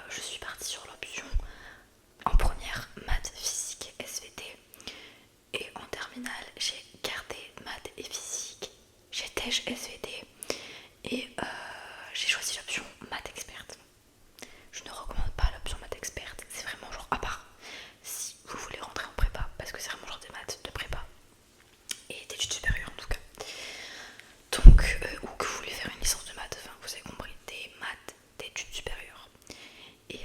je suis partie sur l'option en première maths, physique, SVT. Et en terminale, j'ai gardé maths et physique. J'étais SVT. Et j'ai choisi l'option maths experte. Je ne recommande pas l'option maths experte. C'est vraiment genre, à part si vous voulez rentrer en prépa, parce que c'est vraiment genre des maths de prépa et d'études supérieures en tout cas. Donc, ou que vous voulez faire une licence de maths, enfin vous avez compris, des maths d'études supérieures. Et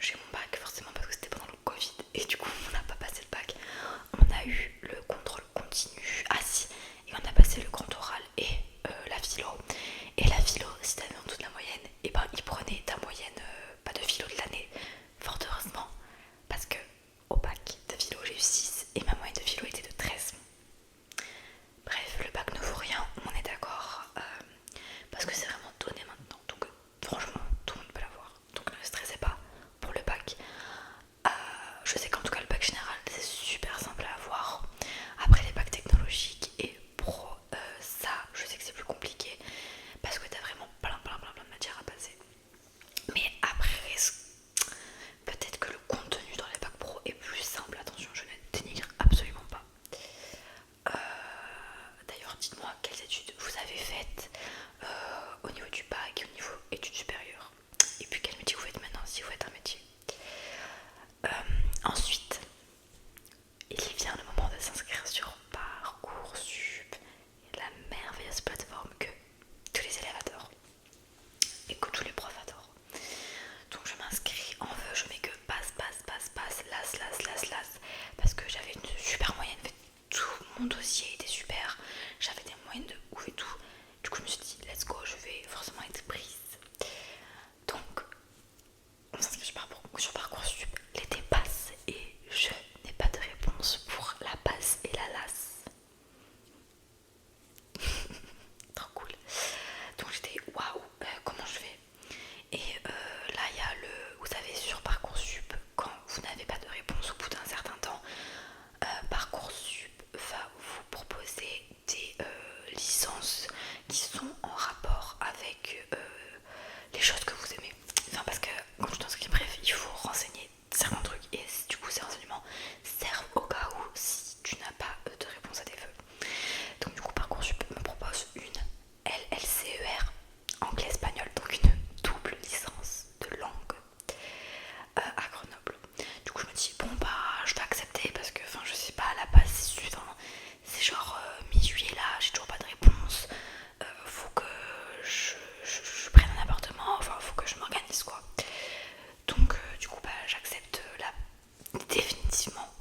j'ai mon bac forcément parce que c'était pendant le Covid et du coup on n'a pas passé le bac. On a eu le contrôle continu, assis, et on a passé le grand oral et la philo. Et la philo, si t'avais en dessous de la moyenne, et ben ils prenaient ta moyenne pas de philo de l'année, fort heureusement, parce que au bac de philo j'ai eu 6 et ma moyenne de philo était de 13. Bref, le bac ne vaut rien, on est d'accord, parce que c'est vraiment donné maintenant. Donc franchement, tout le monde peut l'avoir. Donc ne stressez pas pour le bac. Je sais qu'en tout cas le bac général c'est super simple à avoir. Après les bacs technologiques et pro, ça je sais que c'est plus compliqué parce que t'as vraiment plein de matières à passer. Mais après, peut-être que le contenu dans les bacs pro est plus simple. Attention, je ne dénigre absolument pas. D'ailleurs, dites-moi quelles études vous avez faites au niveau du bac et au niveau études supérieures. Et puis quel métier vous faites maintenant si vous faites un métier. Ensuite, il vient le moment de s'inscrire sur Parcoursup, la merveilleuse plateforme que tous les élèves adorent et que tous les profs adorent. Donc je m'inscris en vœu, je mets que passe, las, parce que j'avais une super moyenne, tout mon dossier était super, j'avais des moyennes de ouf et tout. Du coup je me suis dit let's go, je vais forcément être prise. Donc on s'inscrit sur Parcoursup, l'été passe et je n'ai pas de réponse pour la passe et la las. Trop cool. Donc j'étais waouh, comment je fais? Et là il y a vous savez sur Parcoursup, quand vous n'avez pas de réponse au bout d'un certain temps, Parcoursup va vous proposer des licences qui sont en rapport avec les choses que vous aimez. Enfin parce que quand tu t'inscris, bref, il faut renseigner certains trucs et du coup ces renseignements servent au cas où si tu n'as pas de réponse à tes vœux. Donc du coup Parcoursup me propose une LLCER anglais-espagnol, donc une double licence de langue à Grenoble. Du coup je me dis bon bah je vais accepter parce que enfin je sais pas, la passe c'est genre mi-juillet là, j'ai toujours pas de réponse. Faut que je prenne un appartement, enfin faut que je m'organise quoi. Donc du coup bah j'accepte là définitivement,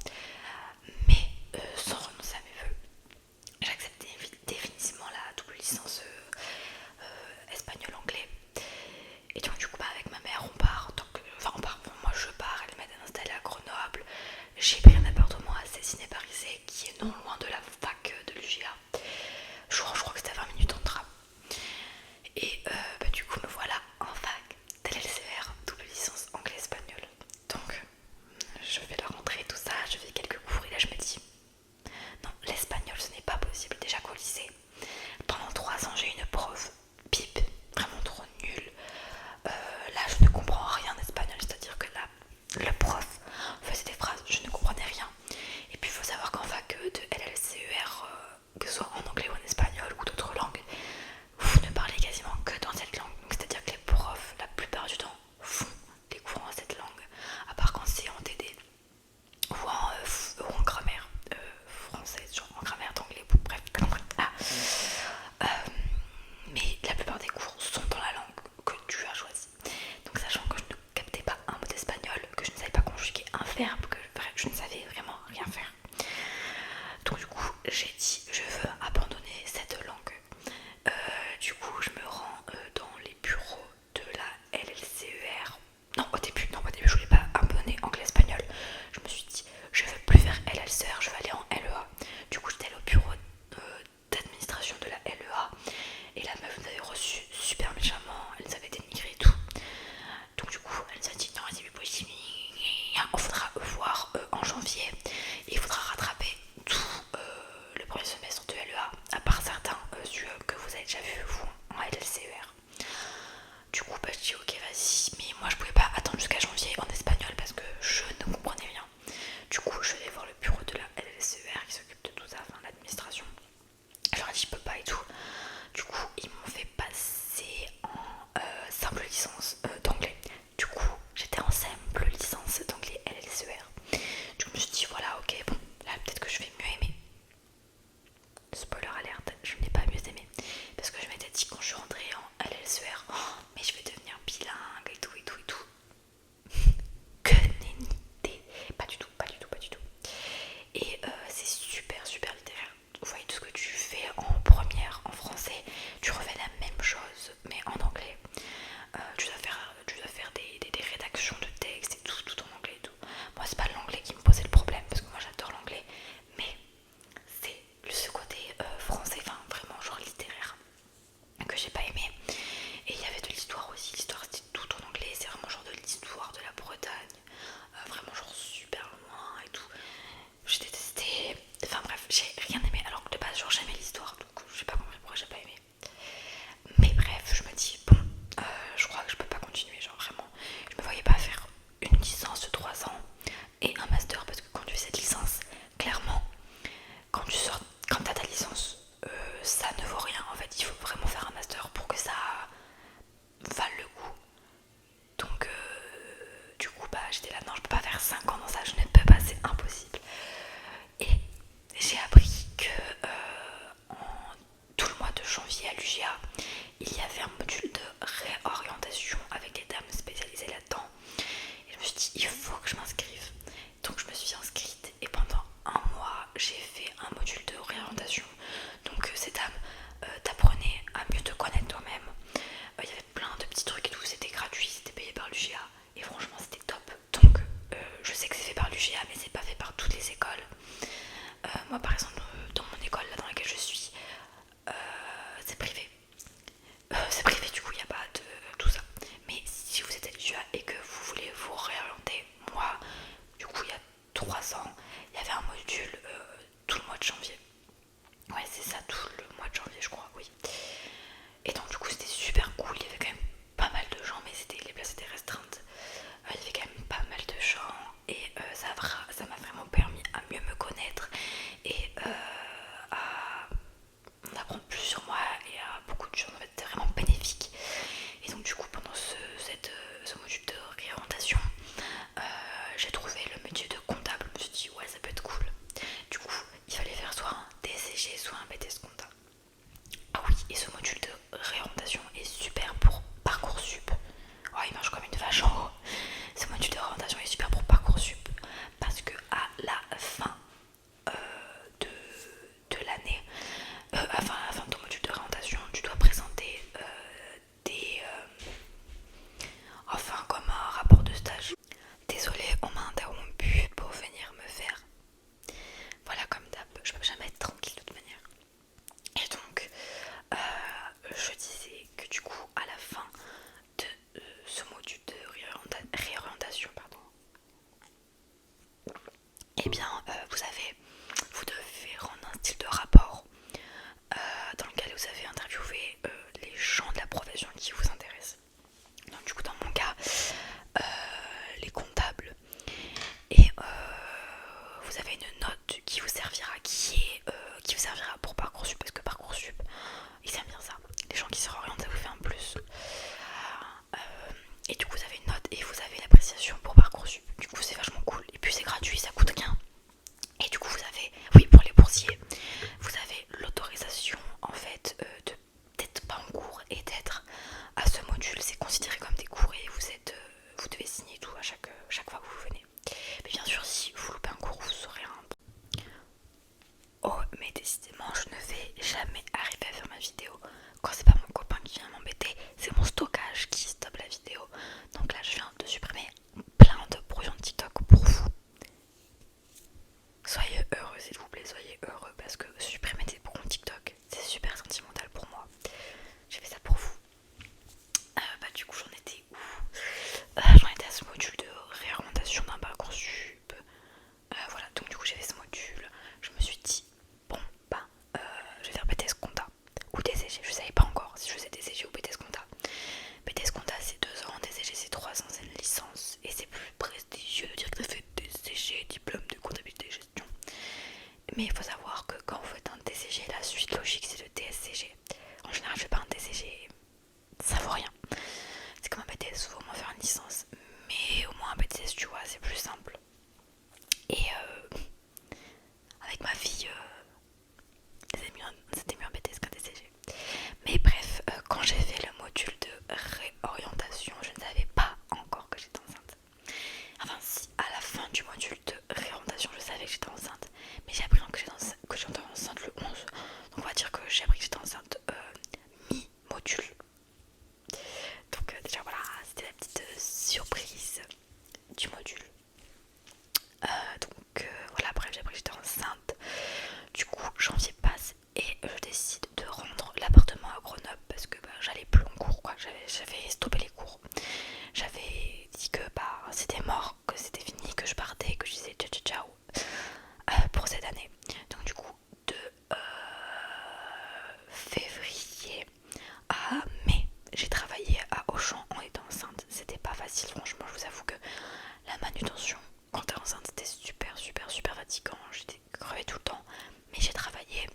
mais sans renoncer à mes vœux. J'accepte définitivement la double licence espagnol-anglais. Et donc du coup bah, avec ma mère on part, moi je pars, elle m'aide à m'installer à Grenoble. J'ai pris un appartement à Cessiné-Parisé qui est non loin de la fac de l'UGA. Je crois que c'était à 20 minutes en tram. Et du coup me voilà en fac de l'LCR, double licence anglais-espagnol. Donc je fais la rentrée, tout ça, je fais quelques cours et là je me dis non, l'espagnol ce n'est pas possible. Déjà qu'au lycée, pendant 3 ans j'ai une prof pipe, vraiment trop nulle. Là je ne comprends rien en espagnol, c'est-à-dire que là le prof faisait des phrases, je ne comprenais rien. Et puis il faut savoir qu'en fac de LLCER, que ce soit en anglais ou en espagnol ou d'autres langues, vous ne parlez quasiment que dans cette langue. Donc c'est-à-dire que les profs, la plupart du temps, font les cours en cette langue, à part quand c'est en TD ou en grammaire française, genre en grammaire d'anglais, bref. Mais la plupart des cours sont dans la langue que tu as choisie. Donc sachant que je ne captais pas un mot d'espagnol, que je ne savais pas conjuguer un verbe, que bref, je ne savais vraiment rien faire. Donc du coup j'ai dit je veux abandonner cette langue. Du coup je me rends dans les bureaux de la LLCER. Non, au début je voulais pas abandonner anglais-espagnol. Je me suis dit je veux plus faire LLCER, je vais aller en LEA. Du coup j'étais allée au bureau d'administration de la LEA et la meuf nous avait reçu super méchamment, elle nous avait dénigré et tout. Donc du coup elle nous a dit non c'est plus possible, on faudra voir traduction de texte et tout en anglais et tout. Moi c'est pas l'anglais qui me posait le problème parce que moi j'adore l'anglais, mais c'est ce côté français, enfin vraiment genre littéraire que j'ai pas aimé. Et il y avait de l'histoire aussi, l'histoire c'était tout en anglais, c'est vraiment genre de l'histoire de la Bretagne, vraiment genre super loin et tout. J'ai détesté, enfin bref, j'ai rien aimé alors que de base genre j'aimais l'histoire, donc j'ai pas compris pourquoi j'ai pas aimé. Mais bref, je me dis bon, je crois que je peux pas continuer, genre vraiment, je me voyais pas faire une licence de 3 ans et un master parce que quand tu fais cette licence, clairement, quand tu sors, quand t'as ta licence, ça ne vaut rien en fait, il faut vraiment faire un master pour que ça vale le coup. Donc du coup bah j'étais là, non je peux pas faire 5 ans dans ça, je ne peux pas, c'est impossible. Et j'ai appris que en tout le mois de janvier à l'UGA, il y avait un module de réorientation avec des dames spécialisées là-dedans. Et je me suis dit, il faut que je m'inscrive. Donc je me suis inscrite et pendant un mois, j'ai fait un module de réorientation. Donc ces dames t'apprenaient à mieux te connaître toi-même. Il y avait plein de petits trucs et tout, c'était gratuit, c'était payé par l'UGA. Et franchement, c'était top. Donc je sais que c'est fait par l'UGA, mais c'est pas fait par toutes les écoles. Moi par exemple, dans mon école là dans laquelle je suis, c'est privé. C'est privé, du coup il n'y a pas de tout ça. Mais si vous êtes à l'UGA et que vous voulez vous réorienter, moi, du coup il y a 3 ans, il y avait un module tout le mois de janvier. Ouais, c'est ça, tout le mois de janvier, je crois, oui. Et donc, du coup, c'était super cool. Il y avait quand même pas mal de gens, mais les places étaient restreintes. Il y avait quand même pas mal de gens, et ça m'a vraiment permis à mieux me connaître et à en apprendre plus sur moi et à beaucoup de choses. En fait, c'était vraiment bénéfique. Et donc, du coup, pendant ce module de réorientation, j'ai trouvé le métier de comptable. Je me suis dit, ouais, ça peut être cool. Du coup, il fallait faire soit un DCG, soit un BTS compta. Ah oui, et ce module de réorientation est super pour Parcoursup. Oh, il marche comme une vache en haut. Ce module de réorientation est super pour Parcoursup parce que à la fin de l'année, enfin à la fin de ton module de réorientation, tu dois présenter enfin comme un rapport de stage. Désolée, on m'a interrompu pour venir me faire. Voilà, comme d'hab, je peux jamais être tranquille de toute manière. Et donc, je disais que du coup, à la fin de ce module de réorientation, pardon, eh bien, vous devez rendre un style de rapport dans lequel vous avez interviewé les gens de la profession qui vous intéressent. Donc du coup, dans mon cas, les comptables. Et vous avez une note qui vous servira, qui vous servira pour Parcoursup, parce que Parcoursup, ils aiment bien ça. Les gens qui se réorientent, ça vous fait un plus. Et du coup, vous avez une note et vous avez l'appréciation pour Parcoursup. Du coup, c'est vachement cool. Et puis, c'est gratuit, ça coûte rien. Et du coup, vous avez, oui, pour les boursiers, vous avez l'autorisation en fait d'être pas en cours et d'être à ce module. C'est considéré comme des cours et vous devez signer tout à chaque fois que vous venez. Mais bien sûr, si vous loupez un cours, vous aurez un... Oh, mais décidément, je ne vais jamais arriver à faire ma vidéo quand c'est pas mon copain qui vient m'embêter, c'est mon stockage qui stoppe la vidéo. Donc là, je viens de supprimer plein de brouillons de TikTok pour vous. Soyez heureux, s'il vous plaît, soyez heureux parce que supprimer des brouillons TikTok, c'est super sentimental pour moi. J'ai fait ça pour vous. Du coup, j'en étais où? J'en étais à ce module de réorientation d'un Parcoursup. Voilà, donc du coup, j'ai fait ce module. Je me suis dit, bon, je vais faire BTS Compta ou DCG. Je savais pas encore si je faisais DCG ou BTS Compta. BTS Compta, c'est 2 ans, DCG, c'est 3 ans, c'est une licence. Et c'est plus prestigieux de dire que ça fait DCG, diplôme de comptabilité et gestion. Mais il faut savoir que quand vous faites un DCG, la suite logique, c'est le DSCG. En général, je fais pas un DCG, ça vaut rien. C'est comme un BTS, il faut au moins faire une licence. Mais au moins un BTS, tu vois, c'est plus simple. Et avec ma fille, c'était mieux un BTS qu'un DCG. Mais bref, quand j'ai fait le module de réorientation, je ne savais pas encore que j'étais enceinte. Enfin si, à la fin du module de réorientation, je savais que j'étais enceinte. Mais j'ai appris que j'étais enceinte dit que bah c'était mort, que c'était fini, que je partais, que je disais ciao ciao ciao pour cette année. Donc du coup de février à mai, j'ai travaillé à Auchan en étant enceinte. C'était pas facile, franchement, je vous avoue que la manutention quand t'es enceinte c'était super super super fatigant, j'étais crevée tout le temps, mais j'ai travaillé.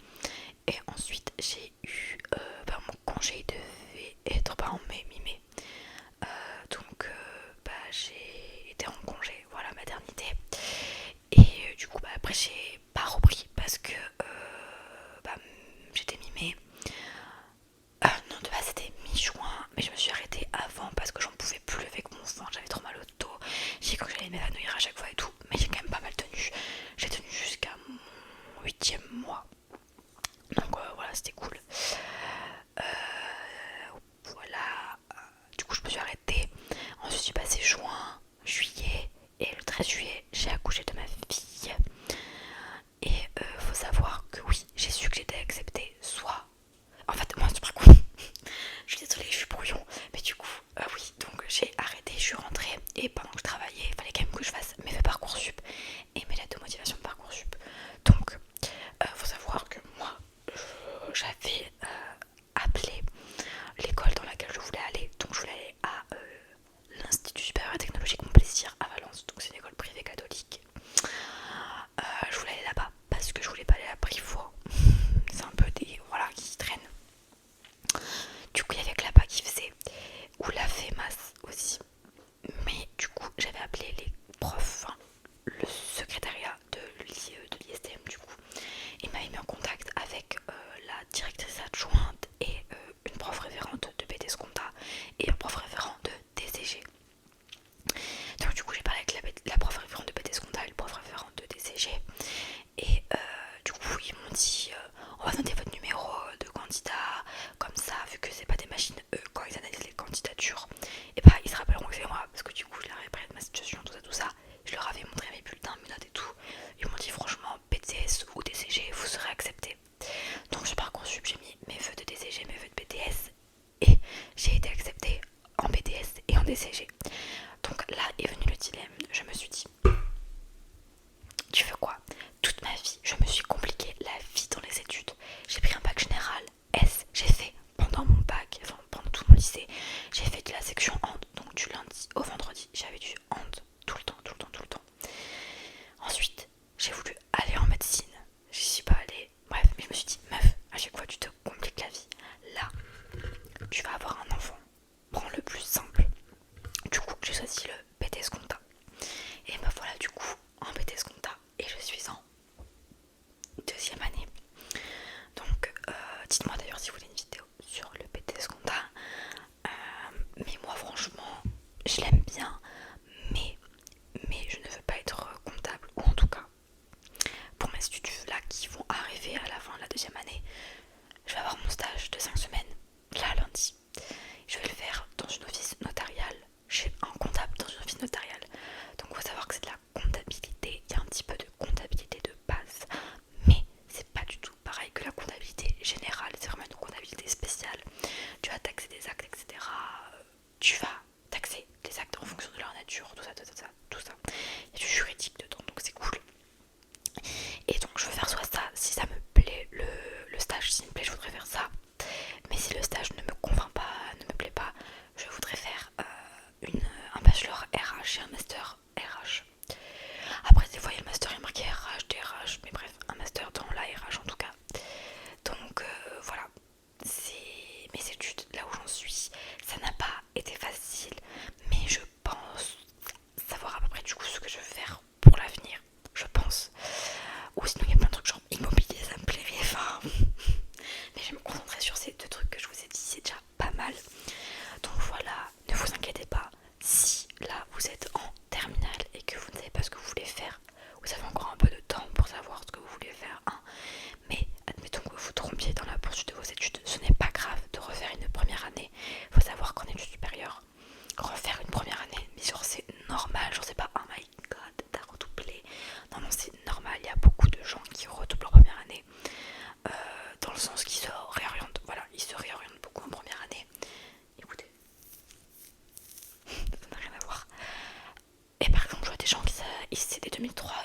Et ensuite j'ai eu mon congé devait être en mai, mi-mai, donc j'ai été en congé, voilà, maternité. Et du coup après j'ai pas repris parce que j'étais mi-mai. Non, de base c'était mi-juin, mais je me suis arrêtée avant parce que j'en pouvais plus avec mon ventre, j'avais trop mal au dos, j'ai cru que j'allais m'évanouir à chaque fois et tout, mais j'ai quand même pas mal tenu. J'ai tenu jusqu'à mon 8e mois, donc voilà, c'était cool. Voilà, du coup je me suis arrêtée. Ensuite j'ai passé juin, juillet, et le 13 juillet j'ai accouché de ma fille. Et faut savoir que oui, j'ai su que j'étais acceptée, soit... En fait, moi c'est pas cool. Je suis désolée, je suis brouillon. Mais du coup, oui, donc j'ai arrêté, je suis rentrée. Et pendant que je travaillais, il fallait quand même que je fasse mes vœux Parcoursup et mes lettres de motivation de Parcoursup. Donc, faut savoir que moi, j'avais appelé l'école dans laquelle je voulais aller. Donc je voulais aller à l'Institut supérieur technologique Mon Plaisir à Valence. Donc c'est une école privée catholique. Je voulais aller là-bas parce que je voulais pas aller à Brivois. C'est un peu des... voilà, qui traînent. Du coup il y avait que là-bas qui faisait, ou la FEMAS aussi. Mais du coup j'avais appelé les profs, enfin, le secrétariat de l'ISTM du coup. Il m'avait mis en contact avec la directrice adjointe et une prof référente de BTS Compta et un prof référent de DCG. Donc du coup j'ai parlé avec la prof référente de BTS Compta et le prof référent de DCG. Et du coup ils m'ont dit on va noter votre numéro de candidat, comme ça vu que c'est pas des machines, quand ils analysent les candidatures, et bah ils se rappelleront que c'est moi, parce que du coup je leur ai parlé de ma situation, tout ça, je leur avais montré mes bulletins, mes notes et tout. Ils m'ont dit franchement BTS ou DCG vous serez accepté. Donc sur Parcoursup j'ai mis mes vœux de DCG, mes vœux de BTS, et j'ai été acceptée en BTS et en DCG. Donc là est venu le dilemme, je me suis dit tu veux quoi? Toute ma vie, je me suis compliqué la vie dans les études. J'ai pris un bac général S. J'ai fait pendant mon bac, enfin pendant tout mon lycée, j'ai fait de la section hand. Donc du lundi au vendredi, j'avais du hand tout le temps, tout le temps, tout le temps. Ensuite, j'ai voulu aller en médecine. J'y suis pas allée. Bref, mais je me suis dit, meuf, à chaque fois tu te compliques la vie. Là, tu vas avoir un enfant. Prends le plus simple. Du coup, j'ai choisi le BTS Compta. Et me voilà du coup en BTS Compta. Et je suis en 2e année. Donc dites-moi d'ailleurs si vous voulez une vidéo sur le BTS Compta. Mais moi franchement je l'aime bien, mais je ne veux pas être comptable, ou en tout cas pour mes études là qui vont arriver à la fin de la 2e année, je vais avoir mon stage de 5 semaines là lundi. Je vais le faire dans une office notariale. Je suis un comptable dans une office notariale. Donc il faut savoir que c'est de la comptabilité. Il y a un petit peu de comptabilité de base, mais c'est pas du tout pareil que la comptabilité générale. C'est vraiment une comptabilité spéciale. Tu vas taxer des actes, etc. Tu vas taxer les actes en fonction de leur nature, tout ça, tout ça, tout ça. Il y a du juridique dedans, donc c'est cool. Et donc je veux faire soit ça, si ça me plaît, le stage, s'il me plaît, je voudrais faire ça. Mais si le stage ne me convainc pas, ne me plaît pas, je voudrais faire un bachelor RH et un master RH. Après des fois il y a le master il est marqué RH, DRH, mais bref, un master dans la RH en tout cas. Donc voilà, c'est mes études, là où j'en suis. Ça n'a pas été facile, mais je pense savoir à peu près du coup ce que je veux faire pour l'avenir, je pense. Ou sinon il y a plein de trucs genre immobilier, ça me plairait, enfin... Mais je vais me concentrer sur ces 2 trucs que je vous ai dit, c'est déjà pas mal. Donc voilà, ne vous inquiétez pas, si là vous êtes en 2003